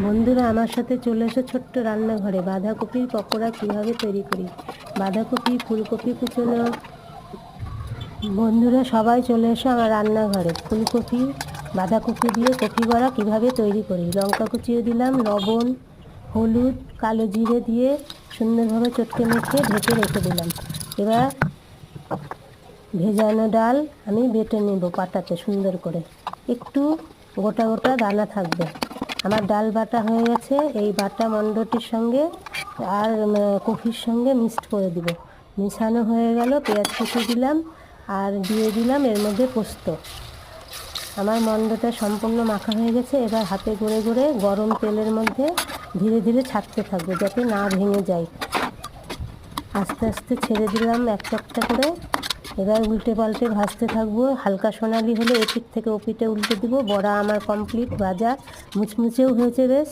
বন্ধুরা আমার সাথে চলে এসো ছোট্ট রান্নাঘরে। বাঁধাকপির পকোড়া কিভাবে তৈরি করি। বাঁধাকপি, ফুলকপি কুচোনো। বন্ধুরা সবাই চলে এসো আমার রান্নাঘরে। ফুলকপি, বাঁধাকপি দিয়ে কপি বড়া কিভাবে তৈরি করি। লঙ্কা কুচিয়ে দিলাম, লবণ, হলুদ, কালো জিরে দিয়ে সুন্দরভাবে চটকে মেখে ঢেকে রেখে দিলাম। এবার ভেজানো ডাল আমি বেটে নেব পাটাতে সুন্দর করে, একটু গোটা গোটা দানা থাকবে। আমার ডাল বাটা হয়ে গেছে। এই বাটা মণ্ডটির সঙ্গে আর কফির সঙ্গে মিক্সড করে দিব। মিশানো হয়ে গেল, পেঁয়াজ কুচি দিলাম আর দিয়ে দিলাম এর মধ্যে পোস্ত। আমার মণ্ডটা সম্পূর্ণ মাখা হয়ে গেছে। এবার হাতে গড়ে গড়ে গরম তেলের মধ্যে ধীরে ধীরে ছাড়তে থাকবো যাতে না ভেঙে যায়। আস্তে আস্তে ছেড়ে দিলাম একটা একটা করে। এবার উল্টে পাল্টে ভাজতে থাকবো। হালকা সোনালি হলে এপিঠ থেকে ওপিঠে উল্টে দিব। বড়া আমার কমপ্লিট ভাজা, মুচমুচেও হয়েছে বেশ।